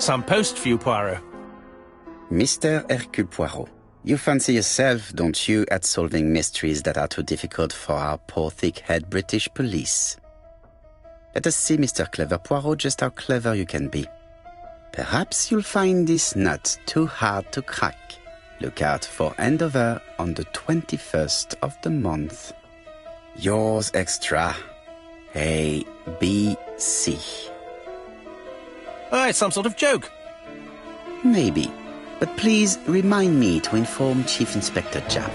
Some post for you, Poirot. Mr. Hercule Poirot, you fancy yourself, don't you, at solving mysteries that are too difficult for our poor thick-head British police? Let us see, Mr. Clever Poirot, just how clever you can be. Perhaps you'll find this nut too hard to crack. Look out for handover on the 21st of the month. Yours extra, A, B, C. Oh, it's some sort of joke. Maybe. But please remind me to inform Chief Inspector Japp.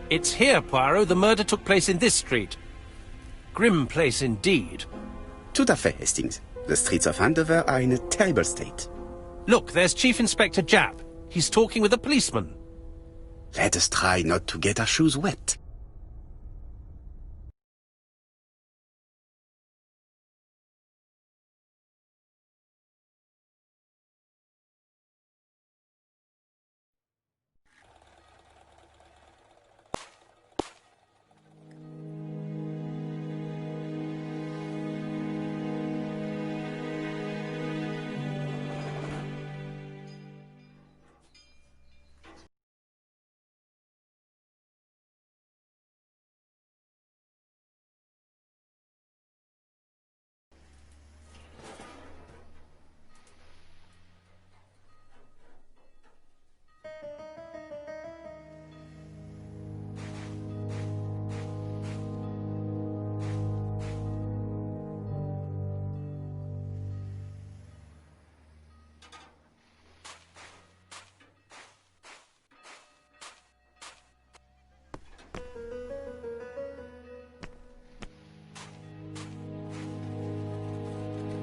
It's here, Poirot. The murder took place in this street. Grim place indeed. Tout à fait, Hastings. The streets of Andover are in a terrible state. Look, there's Chief Inspector Japp. He's talking with a policeman. Let us try not to get our shoes wet.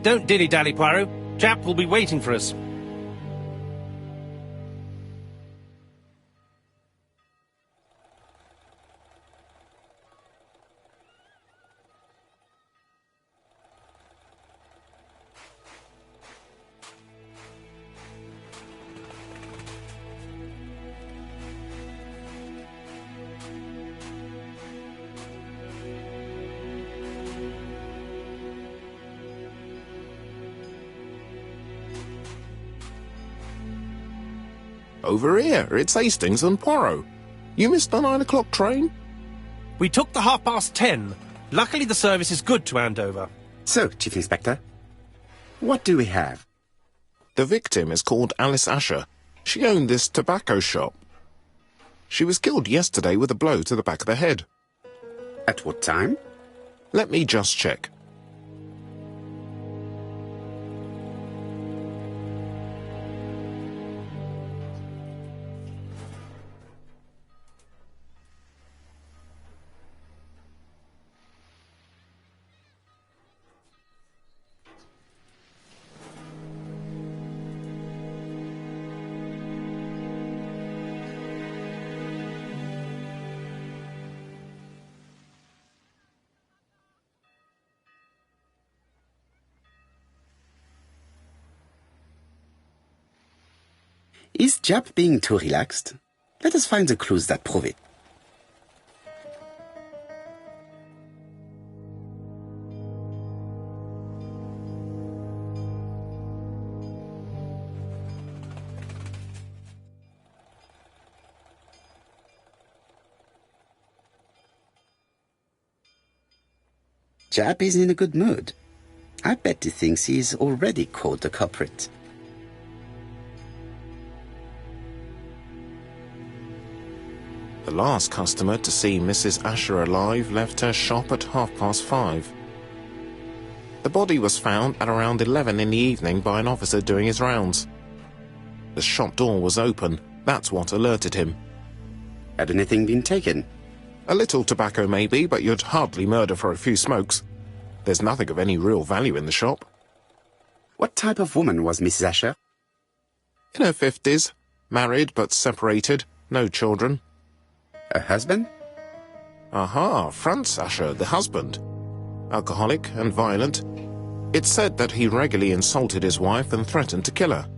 Don't dilly-dally, Poirot. Japp will be waiting for us. Over here, it's Hastings and Poirot. You missed the 9 o'clock train? We took the 10:30. Luckily the service is good to Andover. So, Chief Inspector, what do we have? The victim is called Alice Asher. She owned this tobacco shop. She was killed yesterday with a blow to the back of the head. At what time? Let me just check. Is Jap being too relaxed? Let us find the clues that prove it. Jap is in a good mood. I bet he thinks he's already caught the culprit. The last customer to see Mrs. Asher alive left her shop at 5:30. The body was found at around 11 in the evening by an officer doing his rounds. The shop door was open. That's what alerted him. Had anything been taken? A little tobacco maybe, but you'd hardly murder for a few smokes. There's nothing of any real value in the shop. What type of woman was Mrs. Asher? In her 50s, married but separated, no children. Her husband? Aha, Franz Asher, the husband. Alcoholic and violent. It's said that he regularly insulted his wife and threatened to kill her.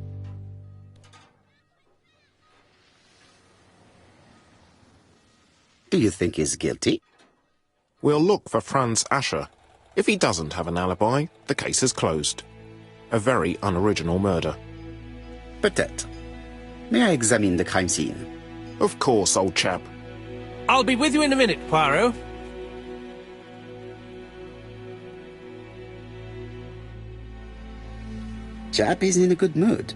Do you think he's guilty? We'll look for Franz Asher. If he doesn't have an alibi, the case is closed. A very unoriginal murder. Peut-être. May I examine the crime scene? Of course, old chap. I'll be with you in a minute, Poirot. Jap is in a good mood.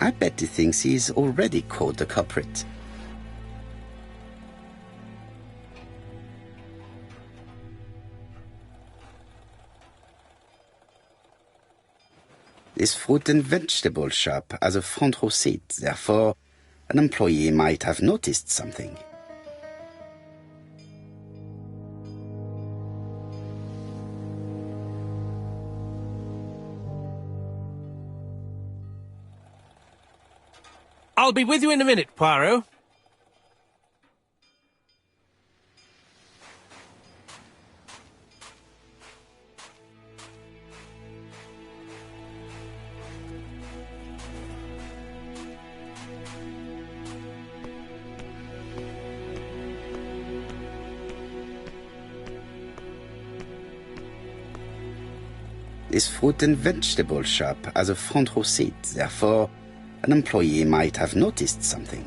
I bet he thinks he's already caught the culprit. This fruit and vegetable shop has a front row seat, therefore an employee might have noticed something. I'll be with you in a minute, Poirot. This fruit and vegetable shop has a front row seat, therefore an employee might have noticed something.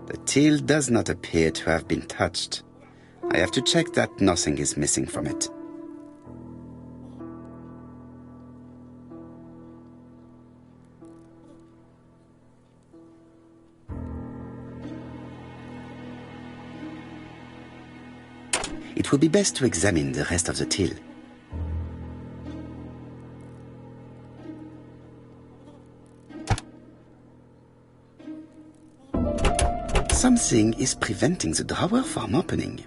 The till does not appear to have been touched. I have to check that nothing is missing from it. It would be best to examine the rest of the till. Something is preventing the drawer from opening.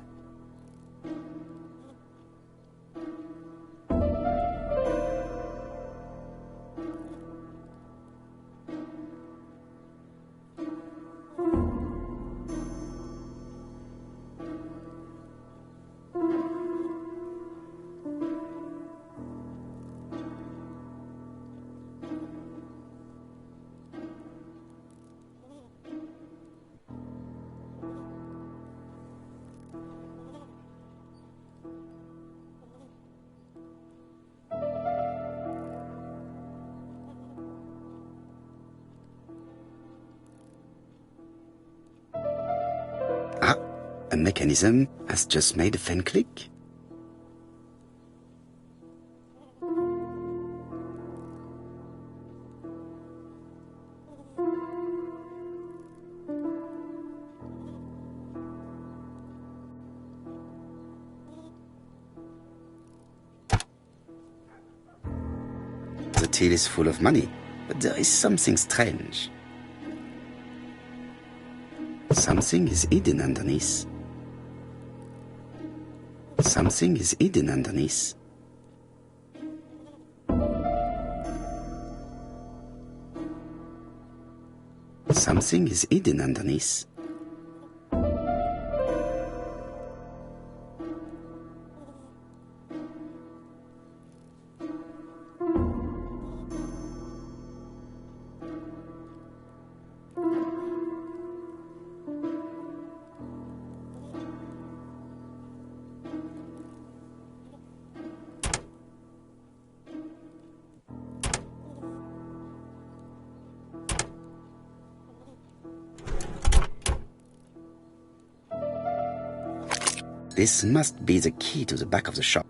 A mechanism has just made a faint click. The till is full of money, but there is something strange. Something is hidden underneath. Something is hidden underneath. Something is hidden underneath. This must be the key to the back of the shop.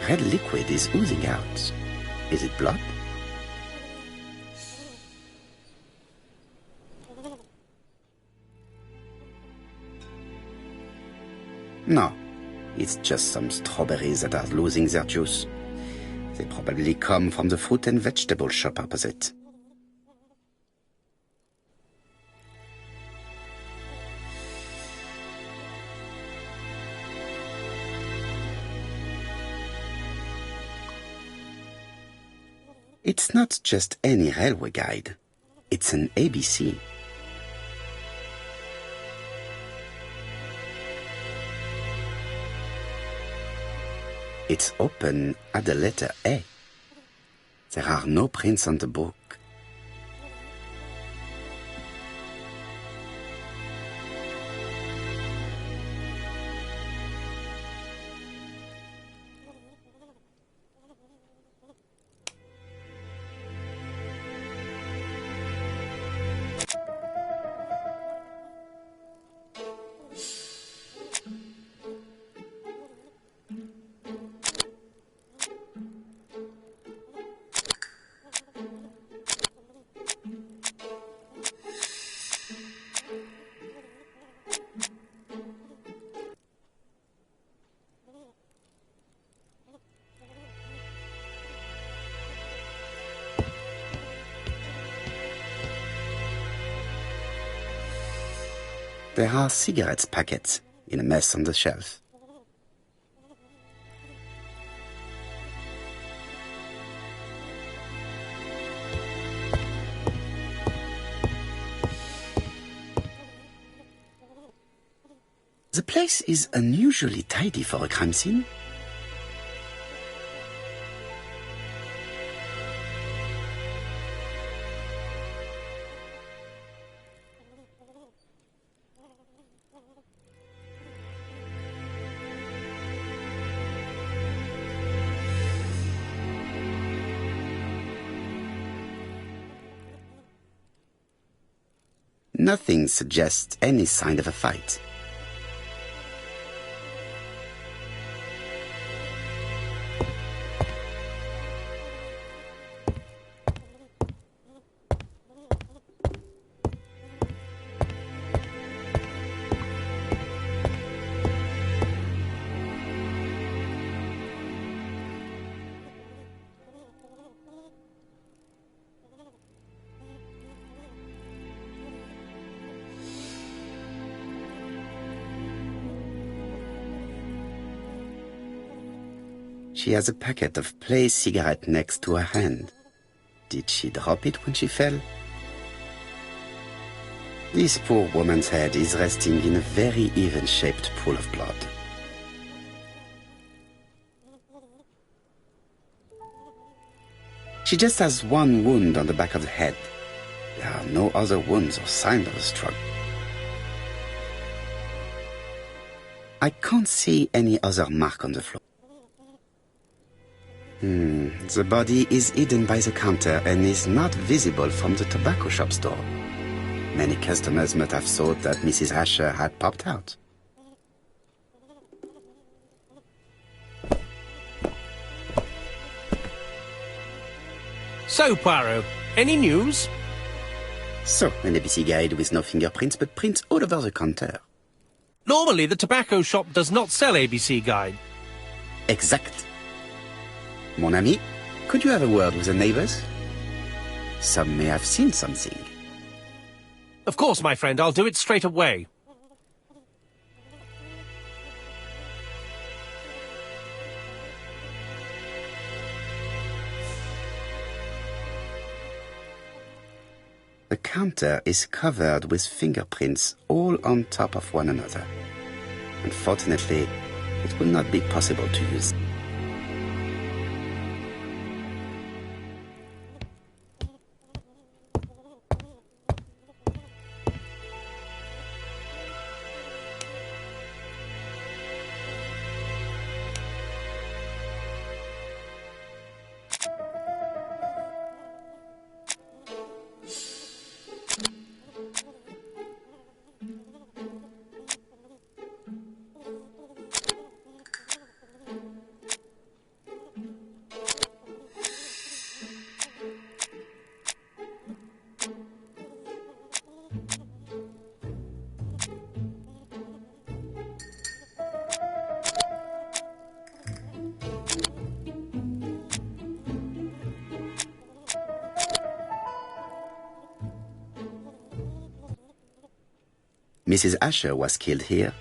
Red liquid is oozing out. Is it blood? No, it's just some strawberries that are losing their juice. They probably come from the fruit and vegetable shop opposite. It's not just any railway guide. It's an ABC. It's open at the letter A. There are no prints on the book. There are cigarettes packets in a mess on the shelf. The place is unusually tidy for a crime scene. Nothing suggests any sign of a fight. She has a packet of placed cigarette next to her hand. Did she drop it when she fell? This poor woman's head is resting in a very even-shaped pool of blood. She just has one wound on the back of the head. There are no other wounds or signs of a struggle. I can't see any other mark on the floor. The body is hidden by the counter and is not visible from the tobacco shop's door. Many customers might have thought that Mrs. Asher had popped out. So, Poirot, any news? So, an ABC guide with no fingerprints, but prints all over the counter. Normally, the tobacco shop does not sell ABC Guide. Exact. Mon ami, could you have a word with the neighbors? Some may have seen something. Of course, my friend, I'll do it straight away. The counter is covered with fingerprints all on top of one another. Unfortunately, it will not be possible to use. Mrs. Asher was killed here.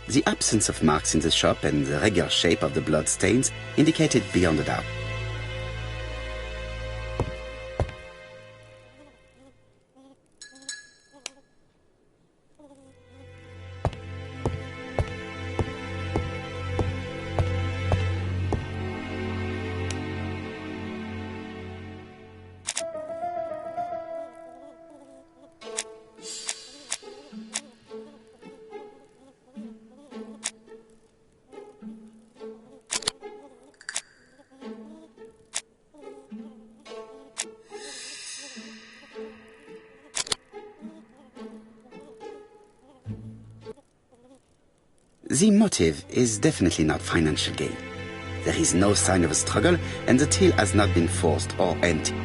The absence of marks in the shop and the regular shape of the blood stains indicated beyond a doubt. The motive is definitely not financial gain. There is no sign of a struggle, and the till has not been forced or empty.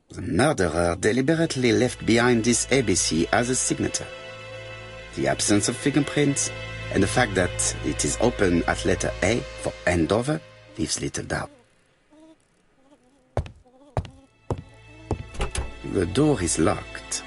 The murderer deliberately left behind this ABC as a signature. The absence of fingerprints and the fact that it is open at letter A for Andover leaves little doubt. The door is locked.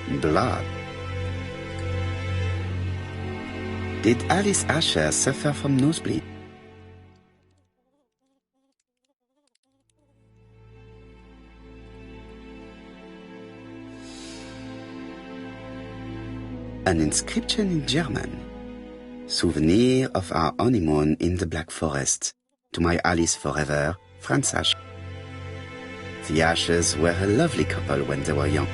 Blood. Did Alice Asher suffer from nosebleed? An inscription in German. Souvenir of our honeymoon in the Black Forest. To my Alice forever, Franz Asher. The Ashers were a lovely couple when they were young.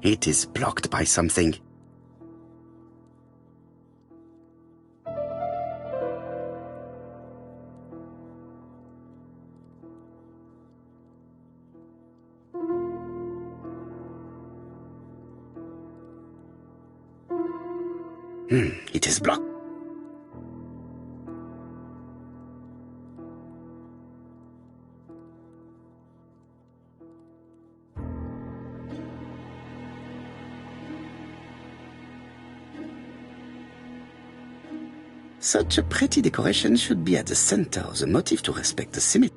It is blocked by something. It is blocked. Such a pretty decoration should be at the center of the motif to respect the symmetry.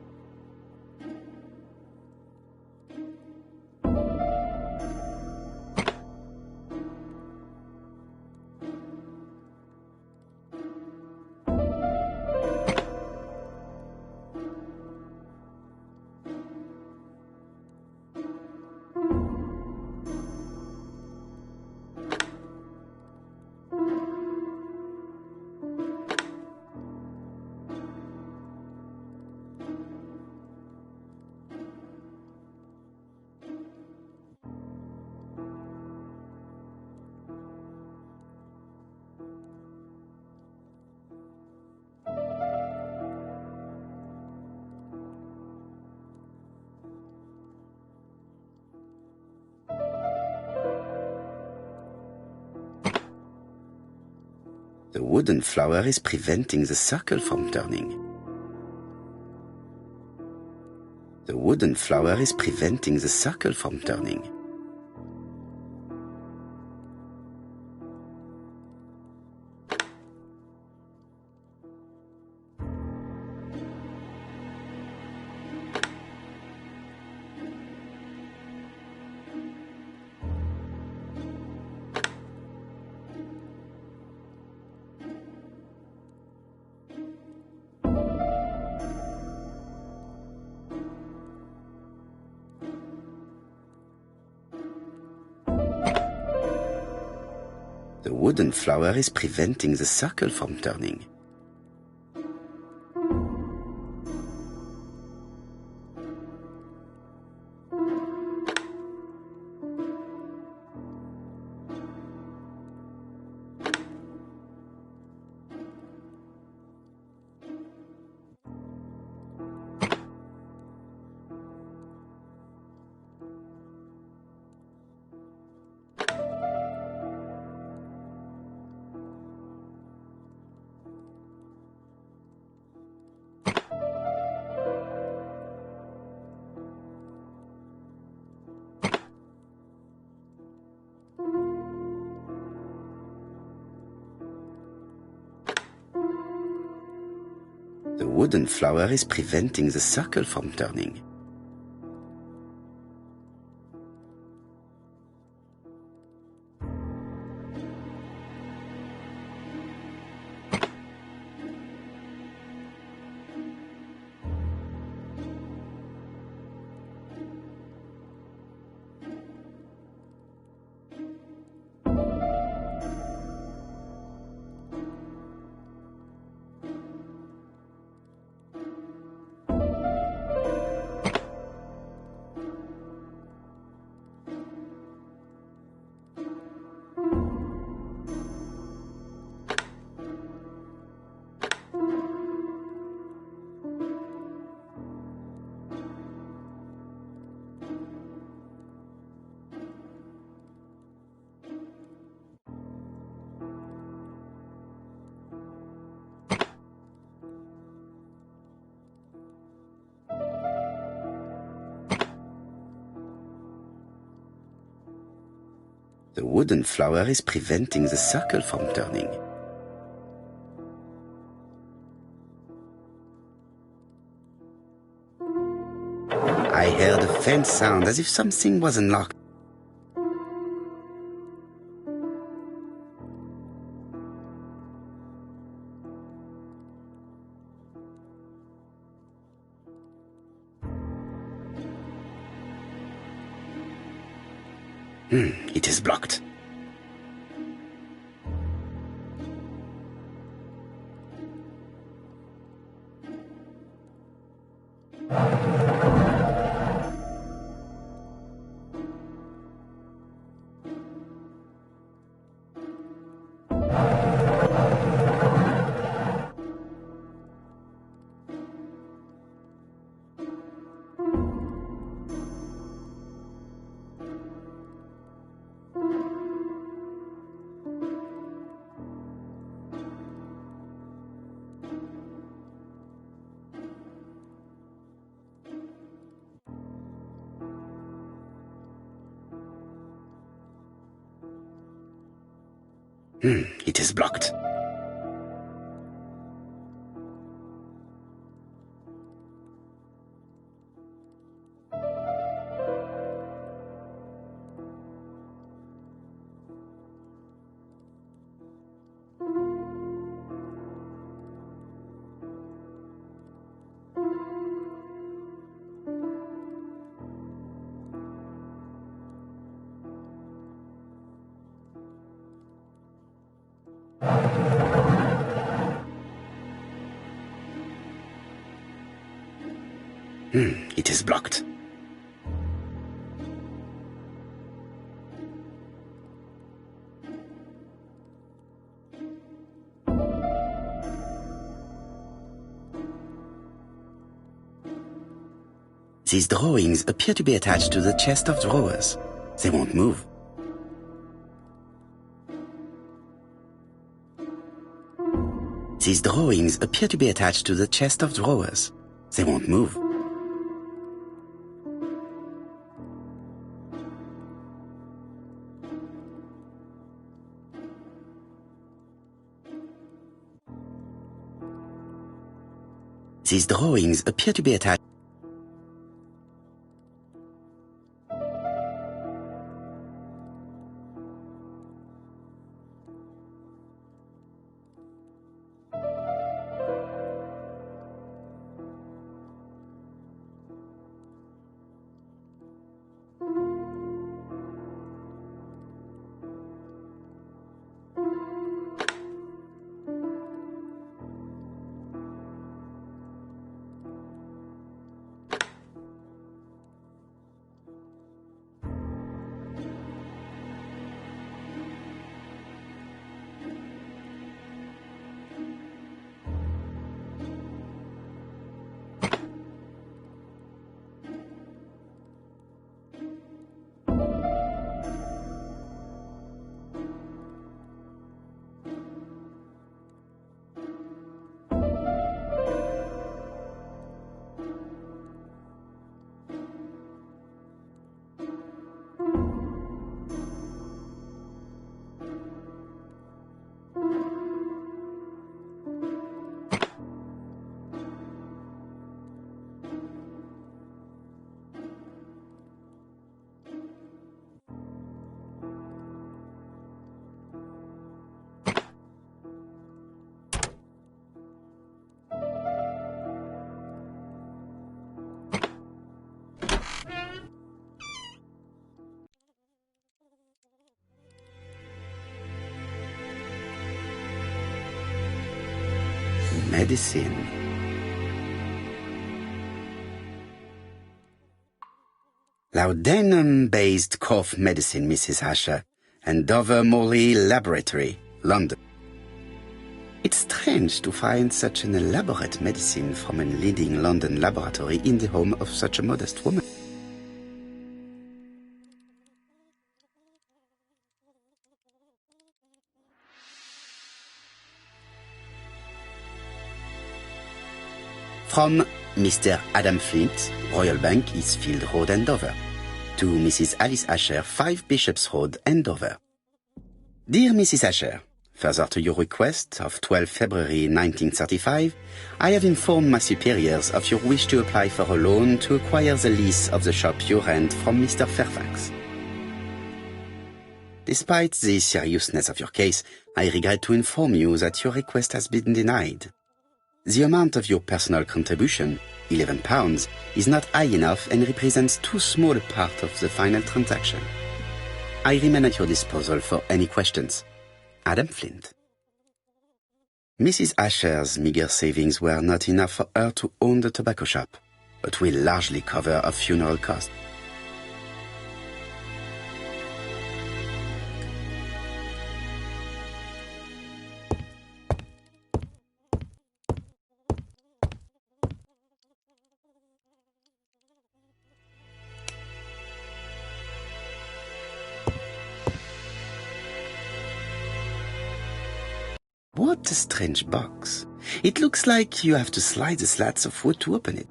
The wooden flower is preventing the circle from turning. The wooden flower is preventing the circle from turning. The wooden flower is preventing the circle from turning. The wooden flower is preventing the circle from turning. The wooden flower is preventing the circle from turning. I heard a faint sound as if something was unlocked. It is blocked. It is blocked. It is blocked. These drawings appear to be attached to the chest of drawers. They won't move. These drawings appear to be attached to the chest of drawers. They won't move. These drawings appear to be attached. Medicine. Laudanum-based cough medicine, Mrs. Asher, and Dover Morley Laboratory, London. It's strange to find such an elaborate medicine from a leading London laboratory in the home of such a modest woman. From Mr. Adam Flint, Royal Bank, Eastfield Road, Andover, to Mrs. Alice Asher, 5 Bishops Road, Andover. Dear Mrs. Asher, further to your request of 12 February 1935, I have informed my superiors of your wish to apply for a loan to acquire the lease of the shop you rent from Mr. Fairfax. Despite the seriousness of your case, I regret to inform you that your request has been denied. The amount of your personal contribution, £11, is not high enough and represents too small a part of the final transaction. I remain at your disposal for any questions. Adam Flint. Mrs. Asher's meager savings were not enough for her to own the tobacco shop, but will largely cover her funeral costs. What a strange box. It looks like you have to slide the slats of wood to open it.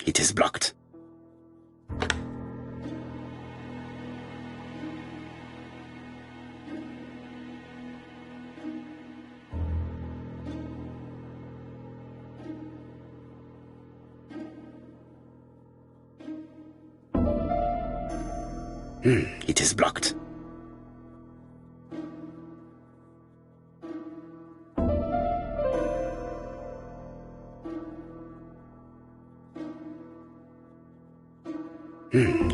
It is blocked. It is blocked.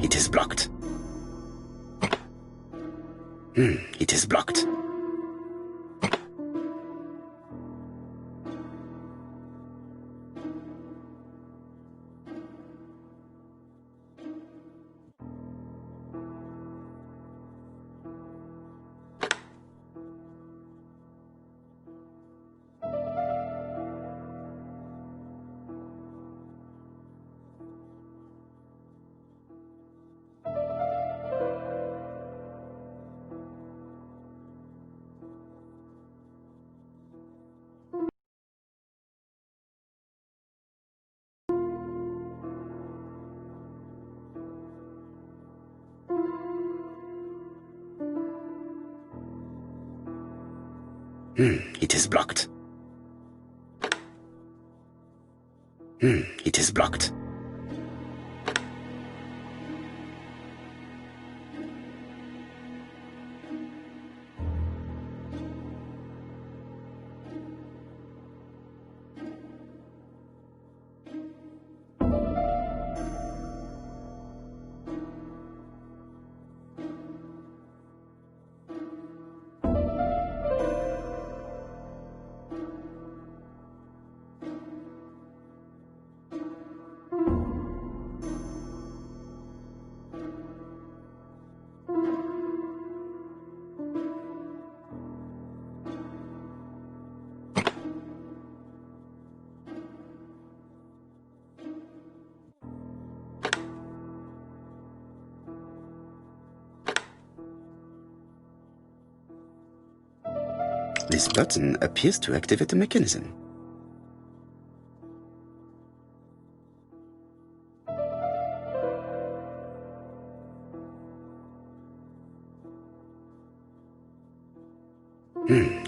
It is blocked. It is blocked. It is blocked. It is blocked. This button appears to activate the mechanism.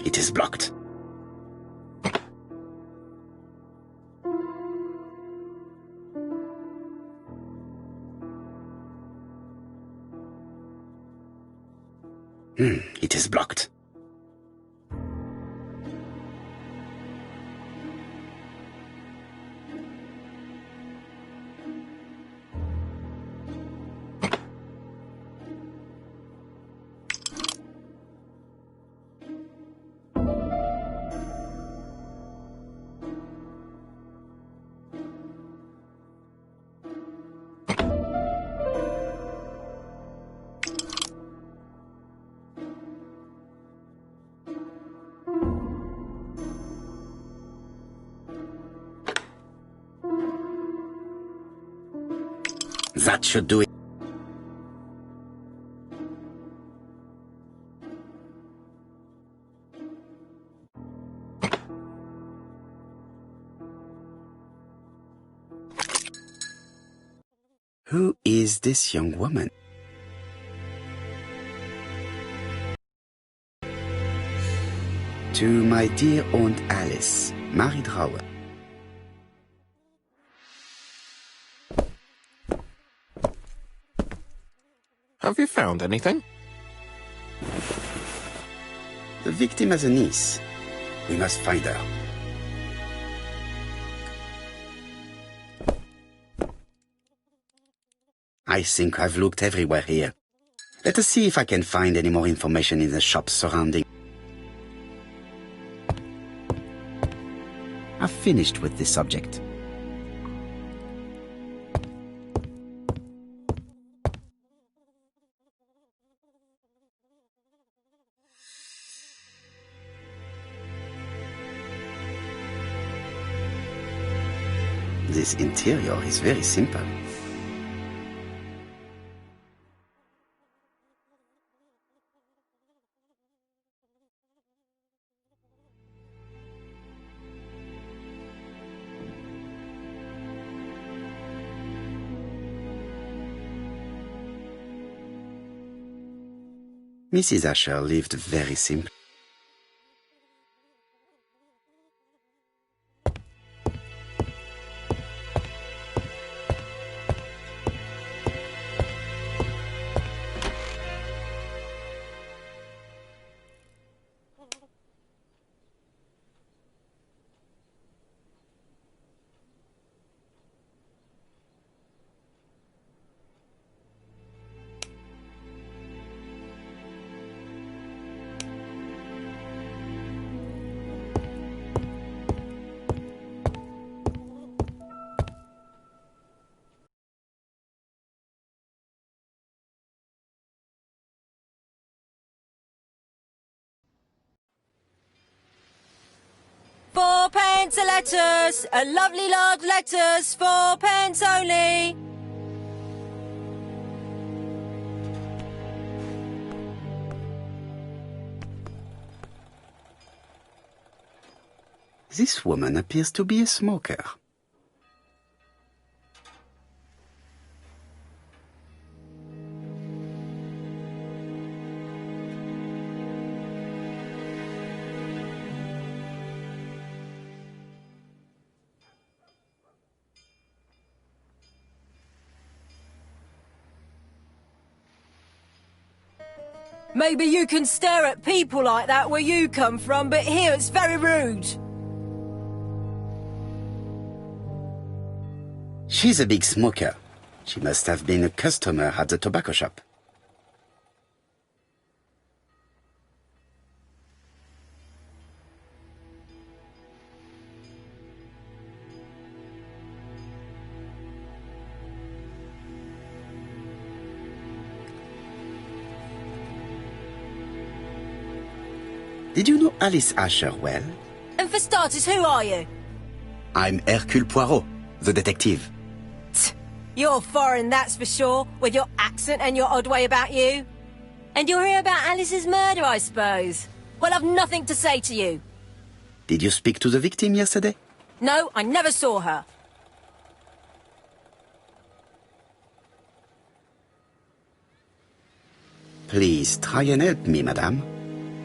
It is blocked. It is blocked. That should do it. Who is this young woman? To my dear Aunt Alice, married Howard. Have you found anything? The victim has a niece. We must find her. I think I've looked everywhere here. Let us see if I can find any more information in the shops surrounding. I've finished with this subject. This interior is very simple. Mrs. Asher lived very simply. £4 a letters, a lovely large letters, £4 only. This woman appears to be a smoker. Maybe you can stare at people like that where you come from, but here it's very rude. She's a big smoker. She must have been a customer at the tobacco shop. Did you know Alice Asher well? And for starters, who are you? I'm Hercule Poirot, the detective. You're foreign, that's for sure, with your accent and your odd way about you. And you're here about Alice's murder, I suppose. Well, I've nothing to say to you. Did you speak to the victim yesterday? No, I never saw her. Please try and help me, madame.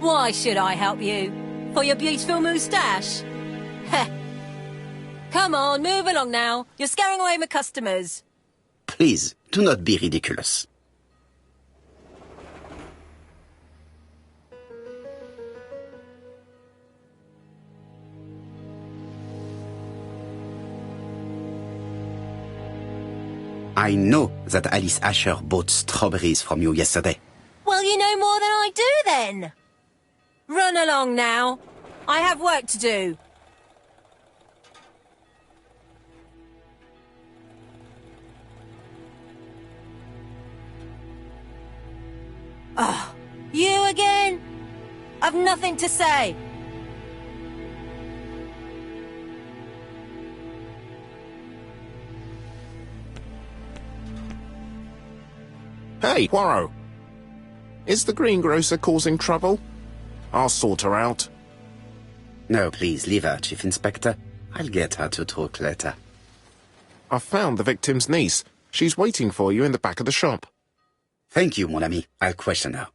Why should I help you? For your beautiful moustache? Heh. Come on, move along now. You're scaring away my customers. Please, do not be ridiculous. I know that Alice Asher bought strawberries from you yesterday. Well, you know more than I do, then. Run along now. I have work to do. Oh, you again? I've nothing to say. Hey, Poirot! Is the greengrocer causing trouble? I'll sort her out. No, please, leave her, Chief Inspector. I'll get her to talk later. I've found the victim's niece. She's waiting for you in the back of the shop. Thank you, mon ami. I'll question her.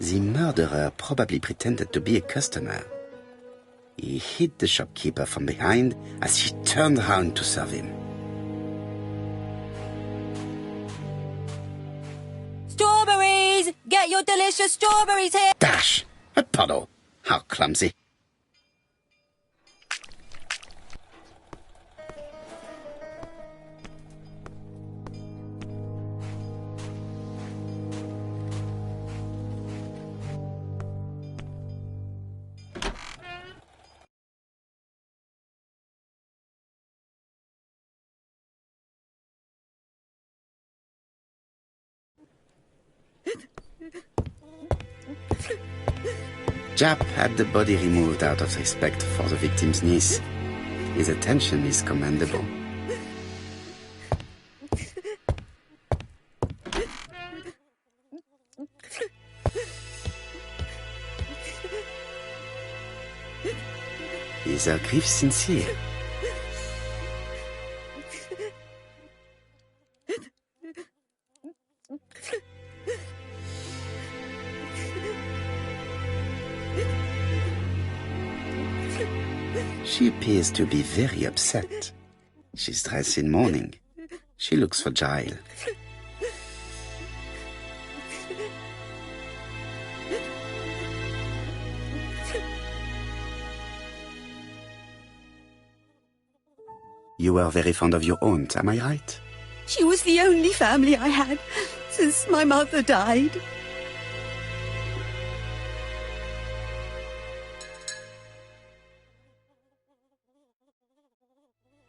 The murderer probably pretended to be a customer. He hit the shopkeeper from behind as she turned around to serve him. Strawberries! Get your delicious strawberries here! Dash! A puddle! How clumsy. Jap had the body removed out of respect for the victim's niece. His attention is commendable. Is her grief sincere? She appears to be very upset. She's dressed in mourning. She looks fragile. You were very fond of your aunt, am I right? She was the only family I had since my mother died.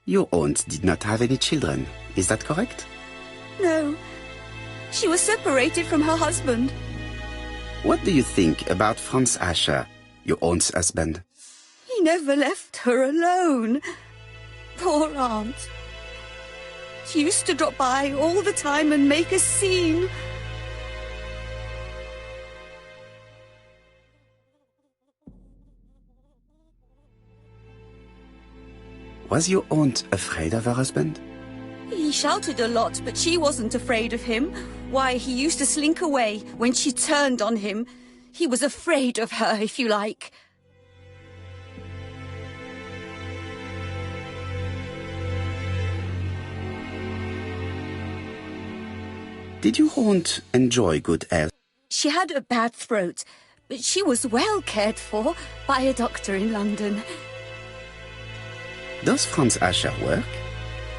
Your aunt did not have any children, is that correct? No. She was separated from her husband. What do you think about Franz Asher, your aunt's husband? He never left her alone. Poor aunt. She used to drop by all the time and make a scene. Was your aunt afraid of her husband? He shouted a lot, but she wasn't afraid of him. Why, he used to slink away when she turned on him. He was afraid of her, if you like. Did your aunt enjoy good health? She had a bad throat, but she was well cared for by a doctor in London. Does Franz Asher work?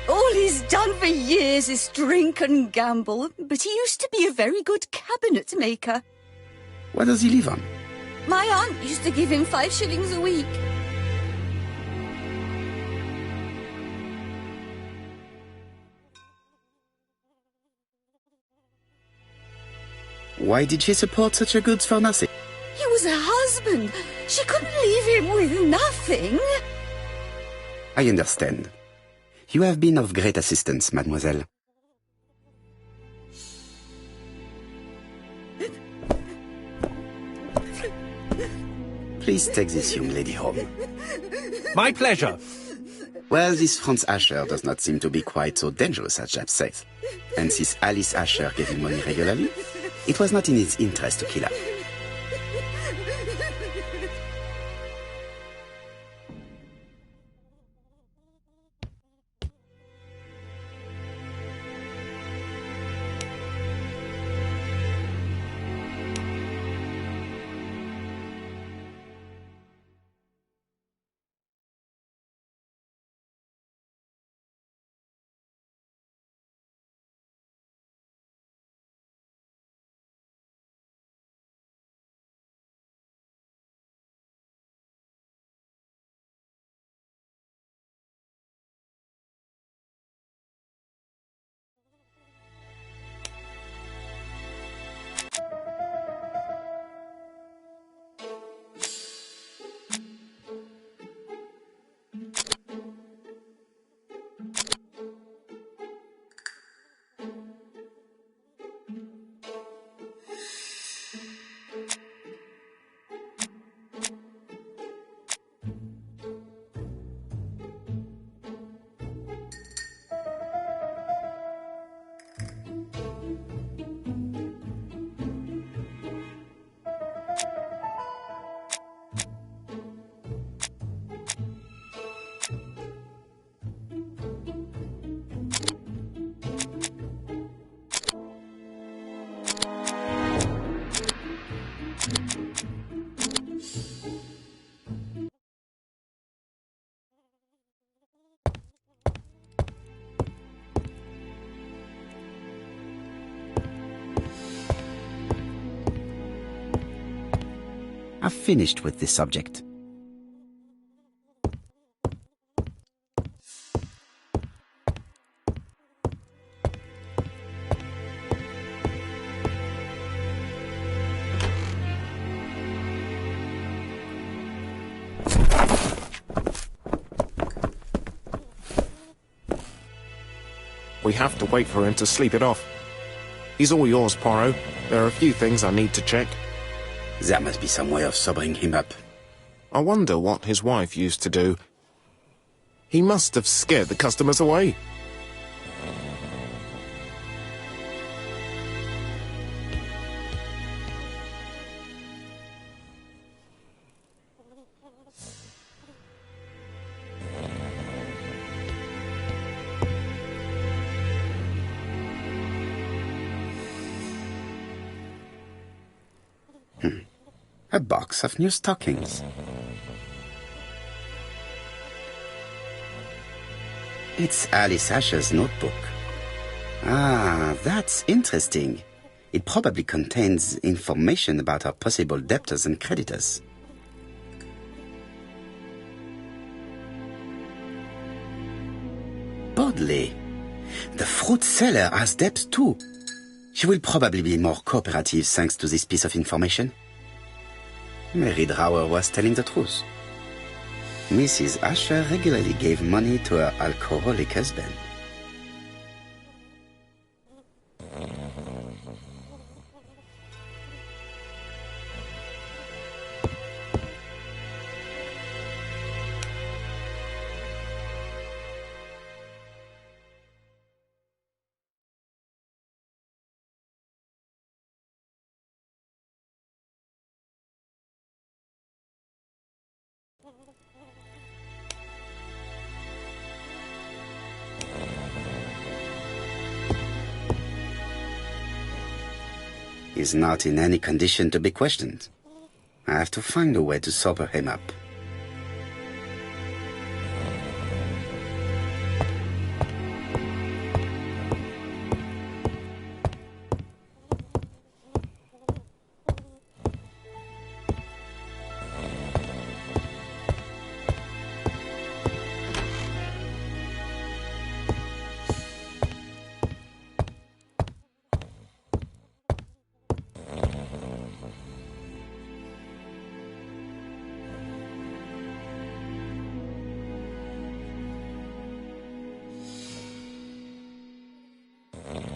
All he's done for years is drink and gamble, but he used to be a very good cabinet maker. What does he live on? My aunt used to give him 5 shillings a week. Why did she support such a goods for nothing? He was her husband. She couldn't leave him with nothing. I understand. You have been of great assistance, mademoiselle. Please take this young lady home. My pleasure. Well, this Franz Asher does not seem to be quite so dangerous as Jack says. And since Alice Asher gave him money regularly, it was not in his interest to kill her. I've finished with this subject. We have to wait for him to sleep it off. He's all yours, Poirot. There are a few things I need to check. There must be some way of sobering him up. I wonder what his wife used to do. He must have scared the customers away. A box of new stockings. It's Alice Asher's notebook. Ah, that's interesting. It probably contains information about our possible debtors and creditors. Bodley. The fruit seller has debts too. She will probably be more cooperative thanks to this piece of information. Mary Drower was telling the truth. Mrs. Asher regularly gave money to her alcoholic husband. He's not in any condition to be questioned. I have to find a way to sober him up.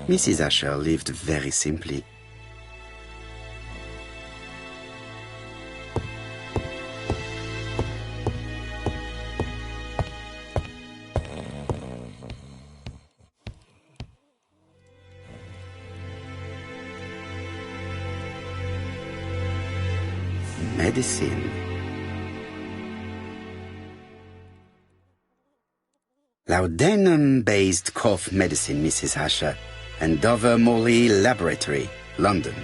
Mrs. Asher lived very simply. medicine. Laudanum-based cough medicine, Mrs. Asher, and Dover Morley Laboratory, London.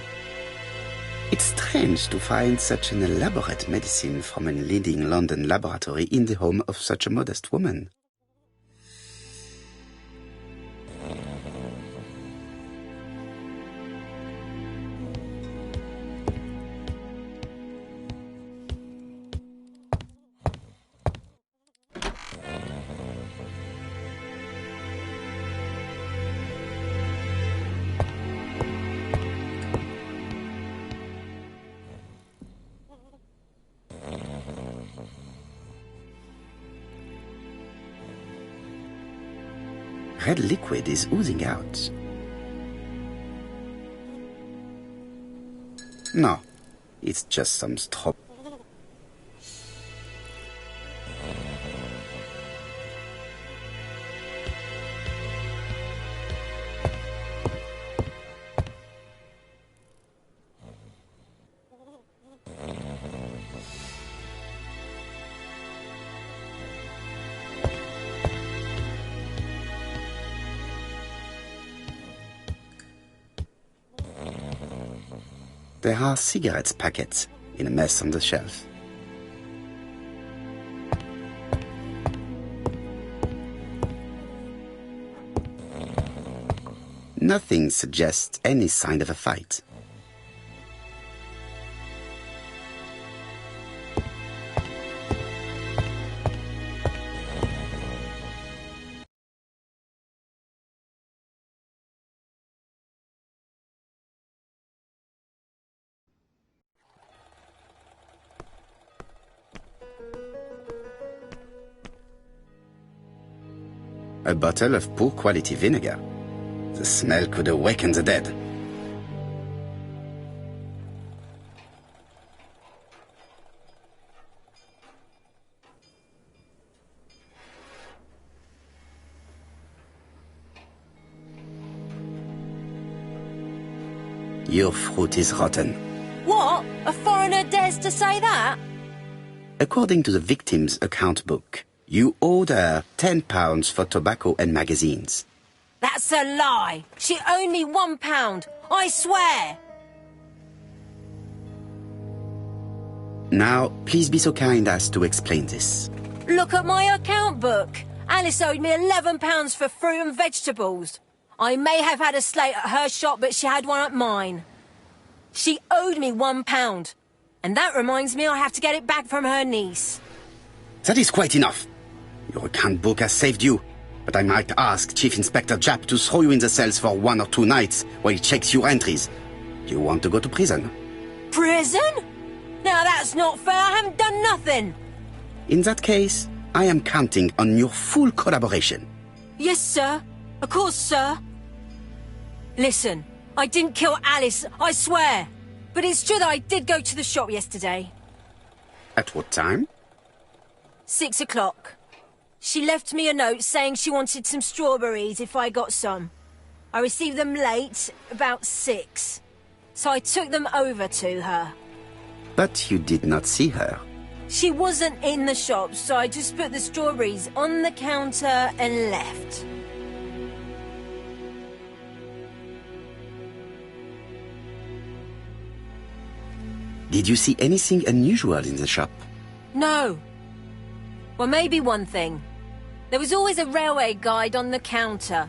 It's strange to find such an elaborate medicine from a leading London laboratory in the home of such a modest woman. Red liquid is oozing out. No, it's just some straw. There are cigarettes packets in a mess on the shelf. Nothing suggests any sign of a fight. A bottle of poor quality vinegar. The smell could awaken the dead. Your fruit is rotten. What? A foreigner dares to say that? According to the victim's account book, you owed her £10 for tobacco and magazines. That's a lie. She owed me £1. I swear. Now, please be so kind as to explain this. Look at my account book. Alice owed me £11 for fruit and vegetables. I may have had a slate at her shop, but she had one at mine. She owed me £1. And that reminds me I have to get it back from her niece. That is quite enough. Your account book has saved you, but I might ask Chief Inspector Japp to throw you in the cells for 1 or 2 nights while he checks your entries. Do you want to go to prison? Prison? Now that's not fair. I haven't done nothing. In that case, I am counting on your full collaboration. Yes, sir. Of course, sir. Listen, I didn't kill Alice, I swear. But it's true that I did go to the shop yesterday. At what time? 6 o'clock. She left me a note saying she wanted some strawberries if I got some. I received them late, about 6. So I took them over to her. But you did not see her. She wasn't in the shop, so I just put the strawberries on the counter and left. Did you see anything unusual in the shop? No. Well, maybe one thing. There was always a railway guide on the counter.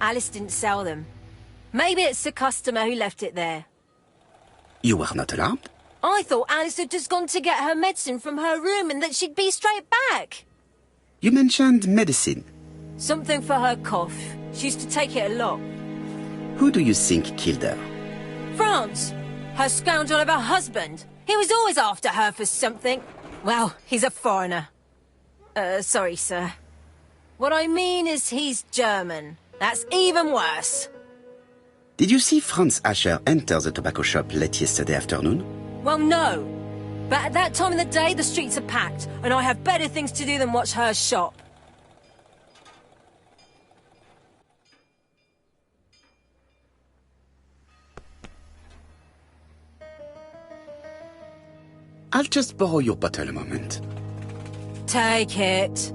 Alice didn't sell them. Maybe it's the customer who left it there. You were not alarmed? I thought Alice had just gone to get her medicine from her room and that she'd be straight back. You mentioned medicine. Something for her cough. She used to take it a lot. Who do you think killed her? France. Her scoundrel of a husband. He was always after her for something. Well, he's a foreigner. Sorry, sir. What I mean is he's German. That's even worse. Did you see Franz Asher enter the tobacco shop late yesterday afternoon? Well, no. But at that time of the day, the streets are packed, and I have better things to do than watch her shop. I'll just borrow your bottle a moment. Take it.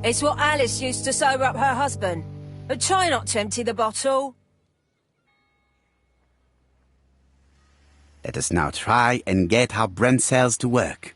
It's what Alice used to sober up her husband. But try not to empty the bottle. Let us now try and get our brain cells to work.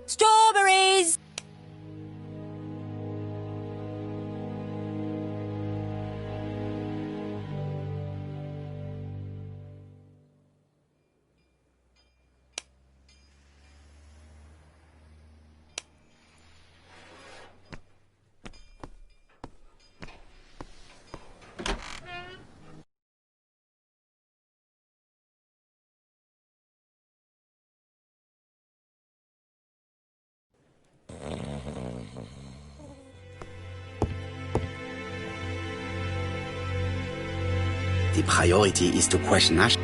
Strawberries! The priority is to question Asher.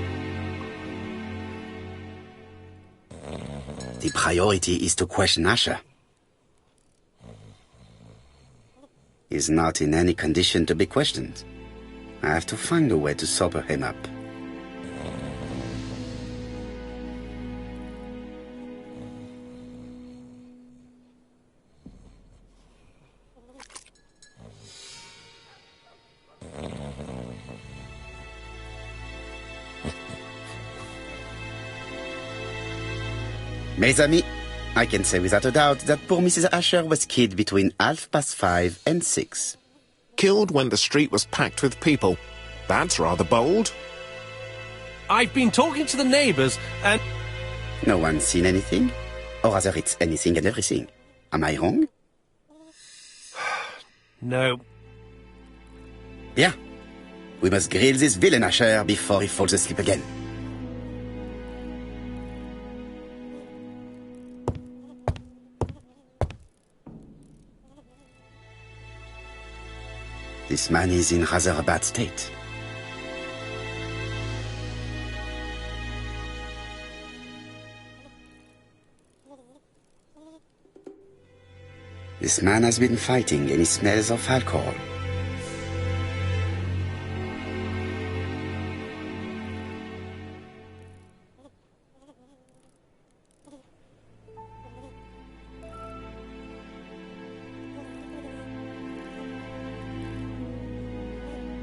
The priority is to question Asher. He's not in any condition to be questioned. I have to find a way to sober him up. Mes amis, I can say without a doubt that poor Mrs. Asher was killed between 5:30 and 6. Killed when the street was packed with people. That's rather bold. I've been talking to the neighbours, and... No one's seen anything? Or rather, it's anything and everything. Am I wrong? No. Bien. We must grill this villain Asher before he falls asleep again. This man is in rather a bad state. This man has been fighting and he smells of alcohol.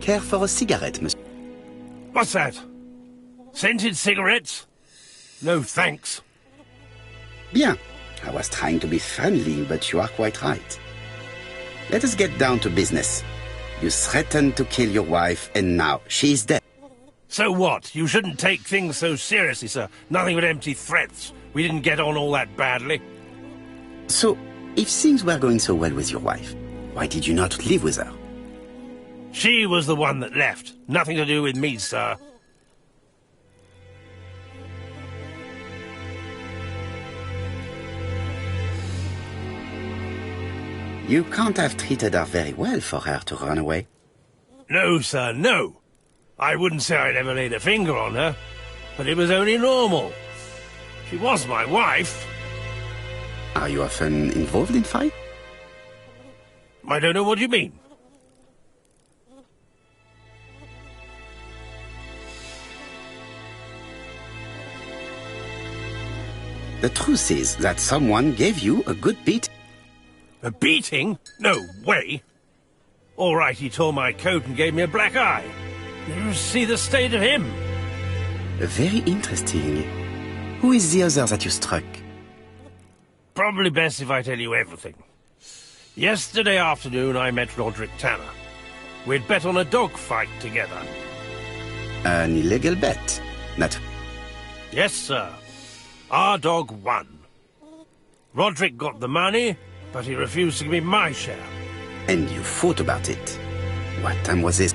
Care for a cigarette, monsieur? What's that? Scented cigarettes? No, thanks. Bien. I was trying to be friendly, but you are quite right. Let us get down to business. You threatened to kill your wife, and now she is dead. So what? You shouldn't take things so seriously, sir. Nothing but empty threats. We didn't get on all that badly. So, if things were going so well with your wife, why did you not live with her? She was the one that left. Nothing to do with me, sir. You can't have treated her very well for her to run away. No, sir, no. I wouldn't say I'd ever laid a finger on her, but it was only normal. She was my wife. Are you often involved in fight? I don't know what you mean. The truth is that someone gave you a good beat. A beating? No way. All right, he tore my coat and gave me a black eye. You see the state of him? Very interesting. Who is the other that you struck? Probably best if I tell you everything. Yesterday afternoon I met Roderick Tanner. We'd bet on a dog fight together. An illegal bet? Not... Yes, sir. Our dog won. Roderick got the money, but he refused to give me my share. And you fought about it. What time was this?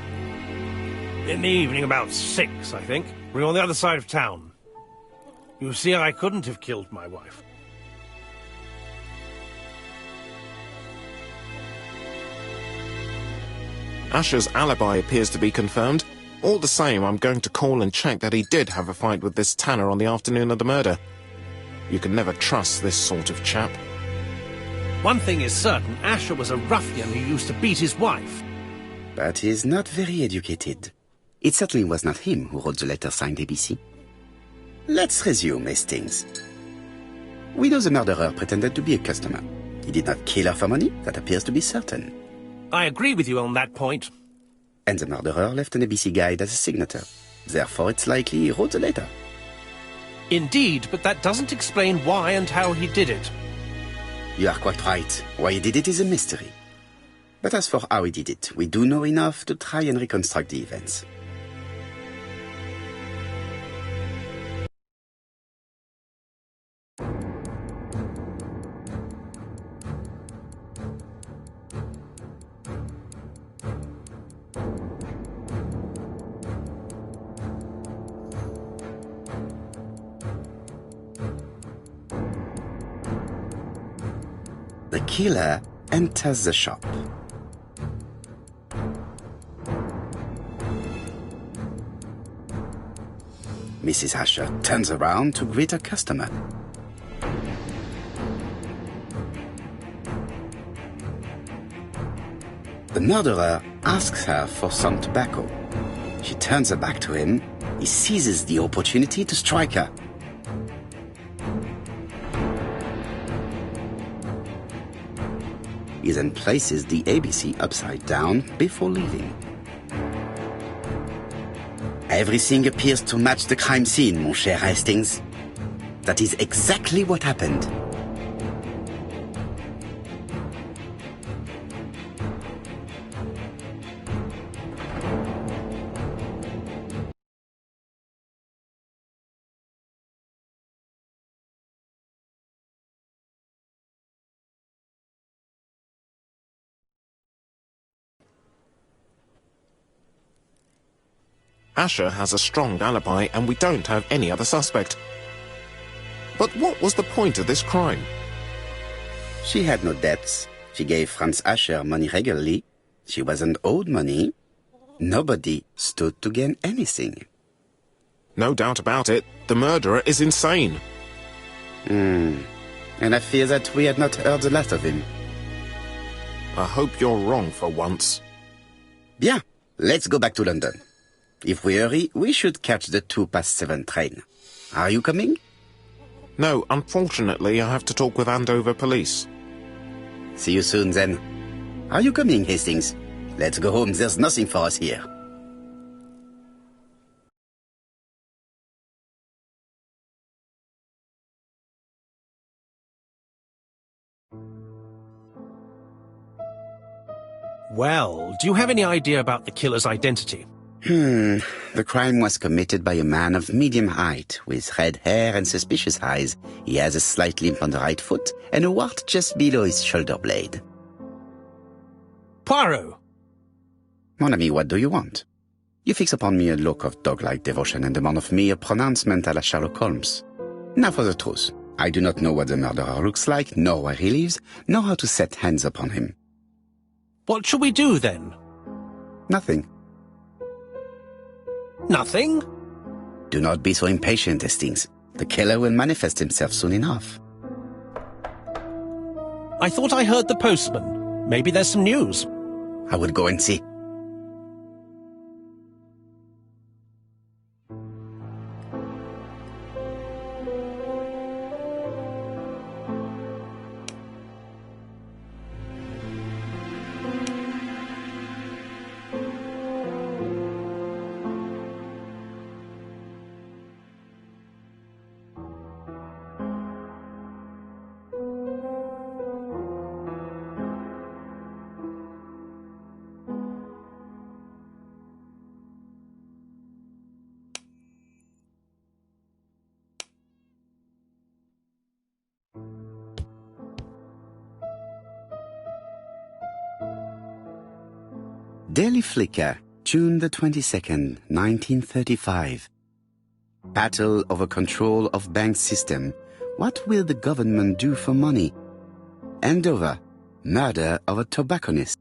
In the evening, about 6, I think. We were on the other side of town. You see, I couldn't have killed my wife. Asher's alibi appears to be confirmed. All the same, I'm going to call and check that he did have a fight with this Tanner on the afternoon of the murder. You can never trust this sort of chap. One thing is certain, Asher was a ruffian who used to beat his wife. But he's not very educated. It certainly was not him who wrote the letter signed ABC. Let's resume, Hastings. We know the murderer pretended to be a customer. He did not kill her for money, that appears to be certain. I agree with you on that point. And the murderer left an ABC guide as a signature. Therefore, it's likely he wrote the letter. Indeed, but that doesn't explain why and how he did it. You are quite right. Why he did it is a mystery. But as for how he did it, we do know enough to try and reconstruct the events. The killer enters the shop. Mrs. Asher turns around to greet her customer. The murderer asks her for some tobacco. She turns her back to him. He seizes the opportunity to strike her. He then places the ABC upside down before leaving. Everything appears to match the crime scene, mon cher Hastings. That is exactly what happened. Asher has a strong alibi and we don't have any other suspect. But what was the point of this crime? She had no debts. She gave Franz Asher money regularly. She wasn't owed money. Nobody stood to gain anything. No doubt about it, the murderer is insane. And I fear that we had not heard the last of him. I hope you're wrong for once. Bien, let's go back to London. If we hurry, we should catch the 7:02 train. Are you coming? No, unfortunately, I have to talk with Andover police. See you soon, then. Are you coming, Hastings? Let's go home. There's nothing for us here. Well, do you have any idea about the killer's identity? The crime was committed by a man of medium height, with red hair and suspicious eyes. He has a slight limp on the right foot and a wart just below his shoulder blade. Poirot! Mon ami, what do you want? You fix upon me a look of dog-like devotion and demand of me a pronouncement à la Sherlock Holmes. Now for the truth. I do not know what the murderer looks like, nor where he lives, nor how to set hands upon him. What shall we do, then? Nothing. Nothing? Do not be so impatient, Hastings. The killer will manifest himself soon enough. I thought I heard the postman. Maybe there's some news. I will go and see. Daily Flicker, June the 22nd, 1935. Battle over control of bank system. What will the government do for money? Andover. Murder of a tobacconist.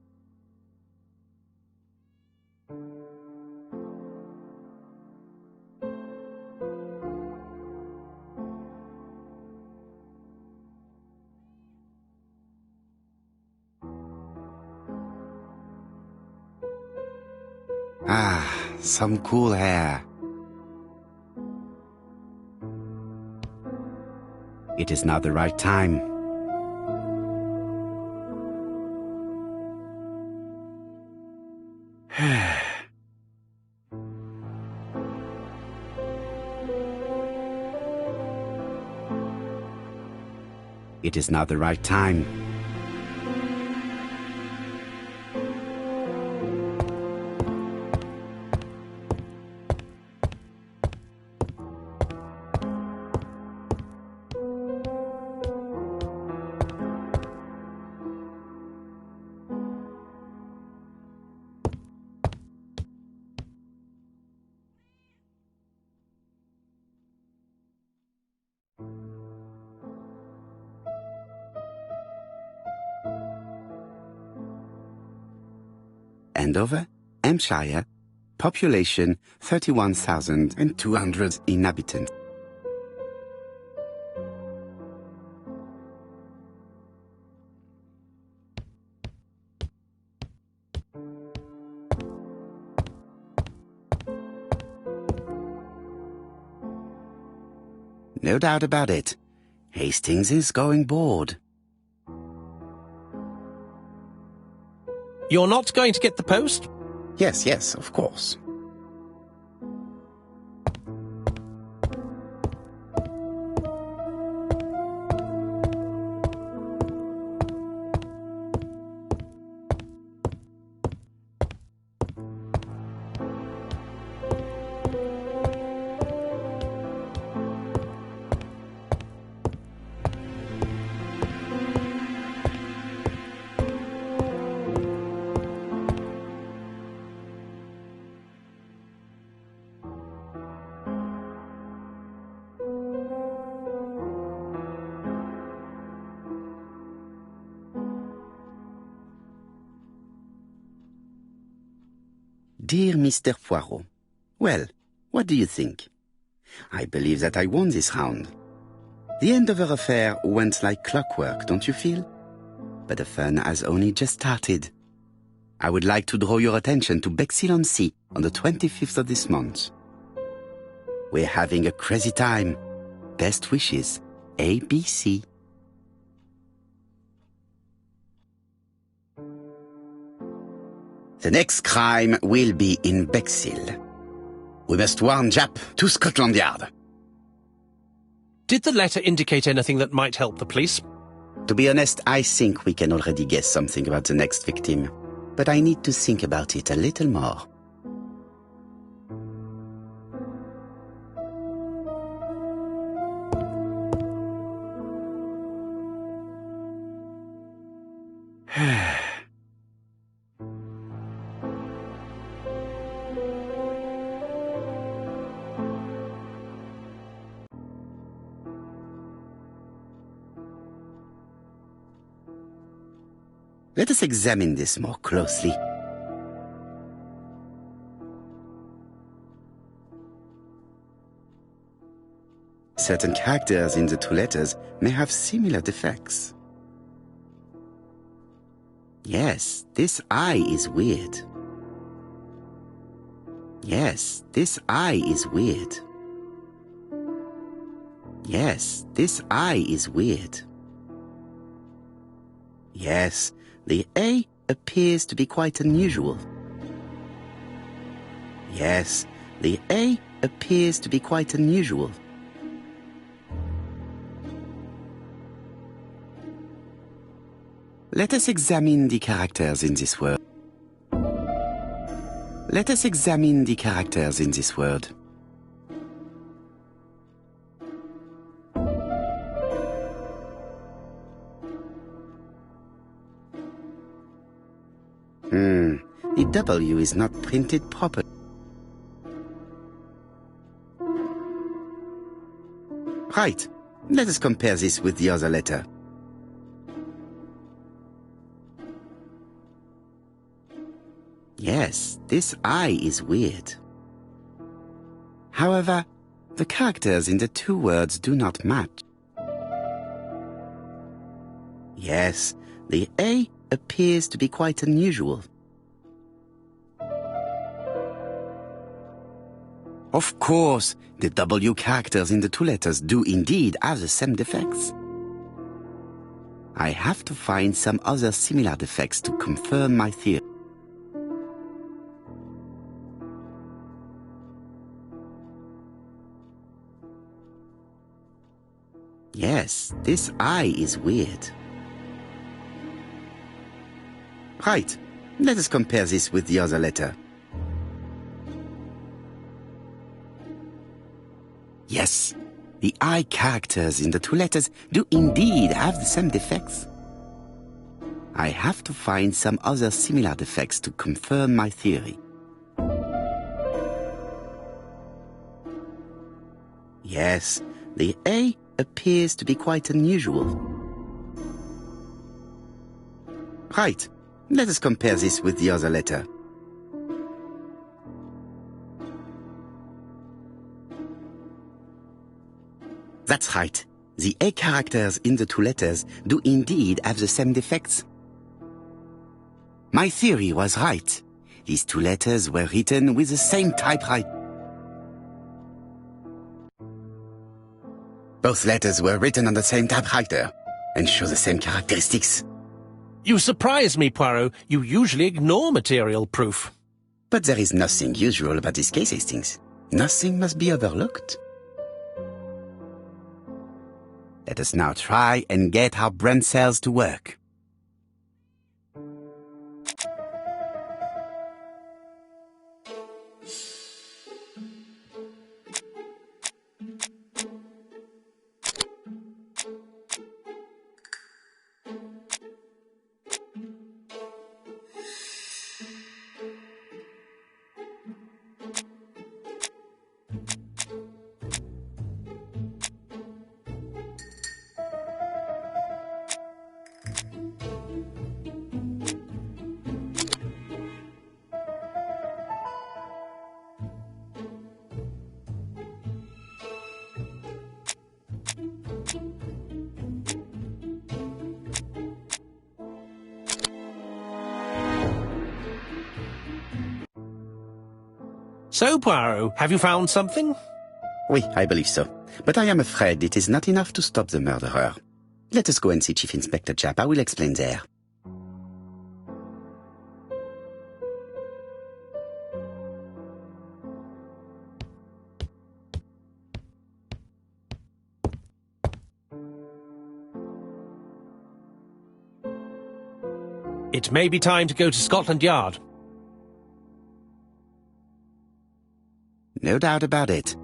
Ah, some cool hair. It is not the right time. It is not the right time. Andover, Hampshire, population 31,200 inhabitants. No doubt about it. Hastings is going bored. You're not going to get the post? Yes, of course. Dear Mr. Poirot, well, what do you think? I believe that I won this round. The Andover affair went like clockwork, don't you feel? But the fun has only just started. I would like to draw your attention to Bexhill-on-Sea on the 25th of this month. We're having a crazy time. Best wishes, ABC. The next crime will be in Bexhill. We must warn Jap to Scotland Yard. Did the letter indicate anything that might help the police? To be honest, I think we can already guess something about the next victim. But I need to think about it a little more. Let us examine this more closely. Certain characters in the two letters may have similar defects. Yes, this I is weird. Yes, this I is weird. Yes, this I is weird. Yes, the A appears to be quite unusual. Yes, the A appears to be quite unusual. Let us examine the characters in this word. Let us examine the characters in this word. The W is not printed properly. Right. Let us compare this with the other letter. Yes, this I is weird. However, the characters in the two words do not match. Yes, the A appears to be quite unusual. Of course, the W characters in the two letters do indeed have the same defects. I have to find some other similar defects to confirm my theory. Yes, this I is weird. Right, let us compare this with the other letter. Yes, the I characters in the two letters do indeed have the same defects. I have to find some other similar defects to confirm my theory. Yes, the A appears to be quite unusual. Right, let us compare this with the other letter. That's right. The A characters in the two letters do indeed have the same defects. My theory was right. These two letters were written with the same typewriter. Both letters were written on the same typewriter and show the same characteristics. You surprise me, Poirot. You usually ignore material proof. But there is nothing usual about this case, Hastings. Nothing must be overlooked. Let us now try and get our brain cells to work. So, Poirot, have you found something? Oui, I believe so. But I am afraid it is not enough to stop the murderer. Let us go and see Chief Inspector Japp. I will explain there. It may be time to go to Scotland Yard. No doubt about it.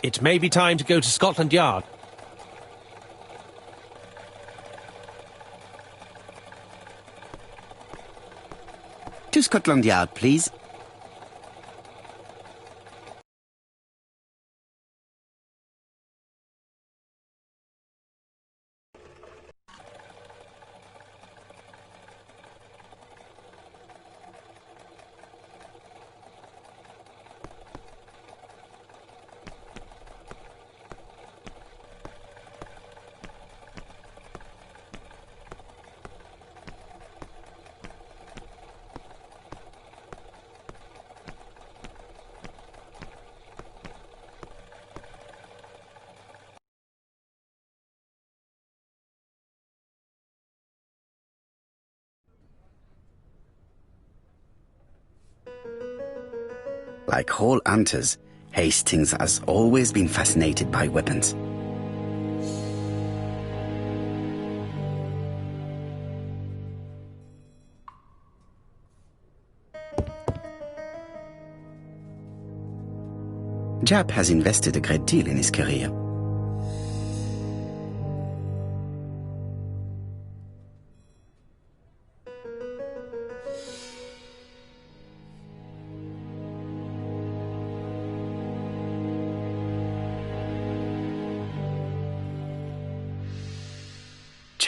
It may be time to go to Scotland Yard. To Scotland Yard, please. Like all hunters, Hastings has always been fascinated by weapons. Japp has invested a great deal in his career.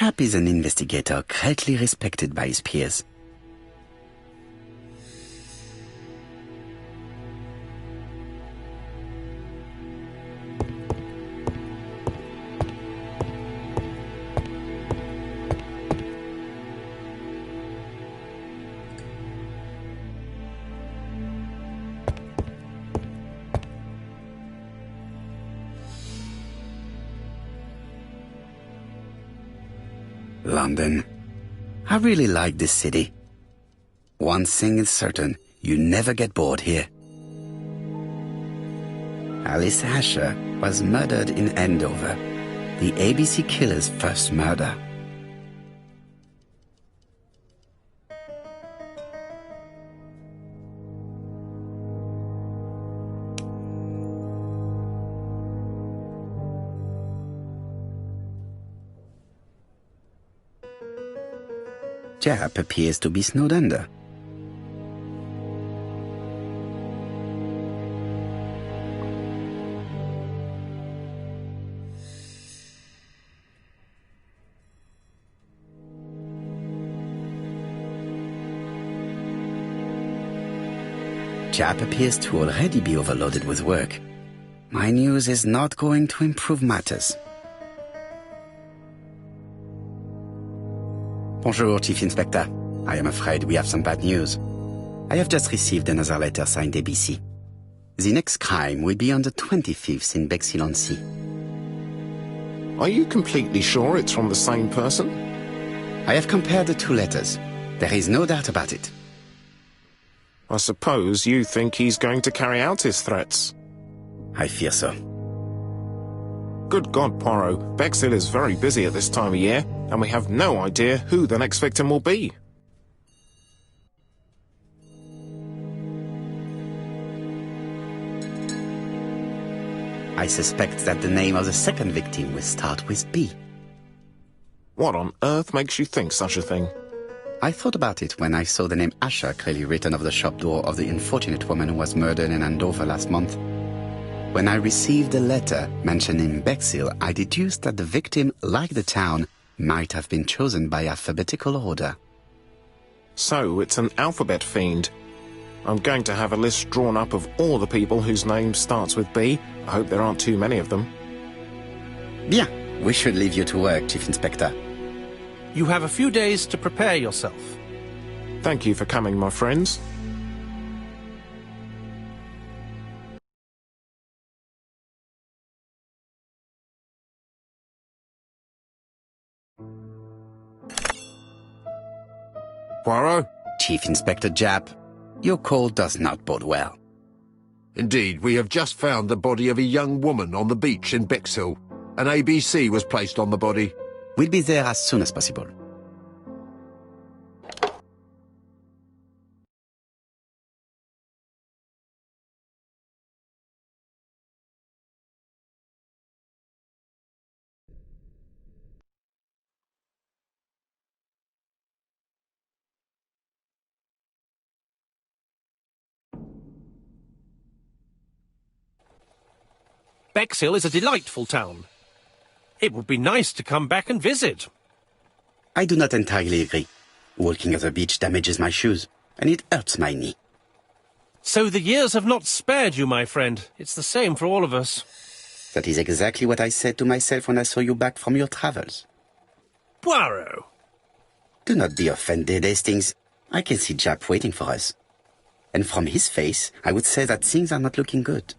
Japp is an investigator greatly respected by his peers. London. I really like this city. One thing is certain, you never get bored here. Alice Asher was murdered in Andover, the ABC killer's first murder. Japp appears to be snowed under. Japp appears to already be overloaded with work. My news is not going to improve matters. Bonjour, Chief Inspector. I am afraid we have some bad news. I have just received another letter signed ABC. The next crime will be on the 25th in Bexhill-on-Sea. Are you completely sure it's from the same person? I have compared the two letters. There is no doubt about it. I suppose you think he's going to carry out his threats. I fear so. Good God, Poirot. Bexhill is very busy at this time of year, and we have no idea who the next victim will be. I suspect that the name of the second victim will start with B. What on earth makes you think such a thing? I thought about it when I saw the name Asher clearly written over the shop door of the unfortunate woman who was murdered in Andover last month. When I received a letter mentioning Bexhill, I deduced that the victim, like the town, might have been chosen by alphabetical order. So it's an alphabet fiend. I'm going to have a list drawn up of all the people whose name starts with B. I hope there aren't too many of them. Bien, we should leave you to work, Chief Inspector. You have a few days to prepare yourself. Thank you for coming, my friends. Poirot? Chief Inspector Japp, your call does not bode well. Indeed, we have just found the body of a young woman on the beach in Bexhill. An ABC was placed on the body. We'll be there as soon as possible. Bexhill is a delightful town. It would be nice to come back and visit. I do not entirely agree. Walking on the beach damages my shoes, and it hurts my knee. So the years have not spared you, my friend. It's the same for all of us. That is exactly what I said to myself when I saw you back from your travels. Poirot! Do not be offended, Hastings. I can see Japp waiting for us. And from his face, I would say that things are not looking good.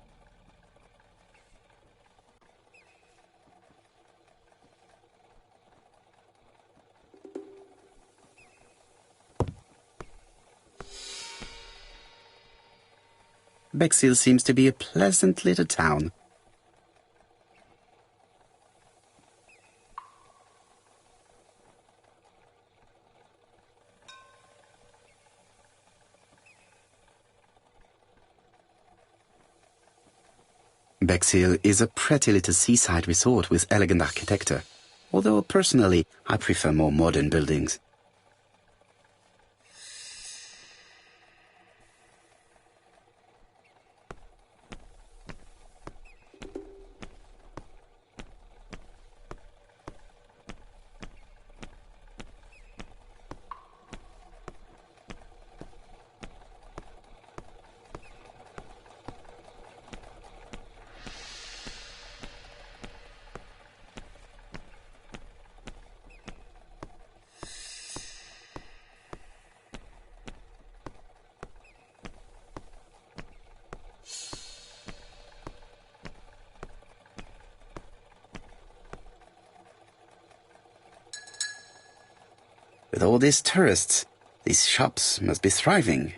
Bexhill seems to be a pleasant little town. Bexhill is a pretty little seaside resort with elegant architecture, although personally I prefer more modern buildings. With all these tourists, these shops must be thriving.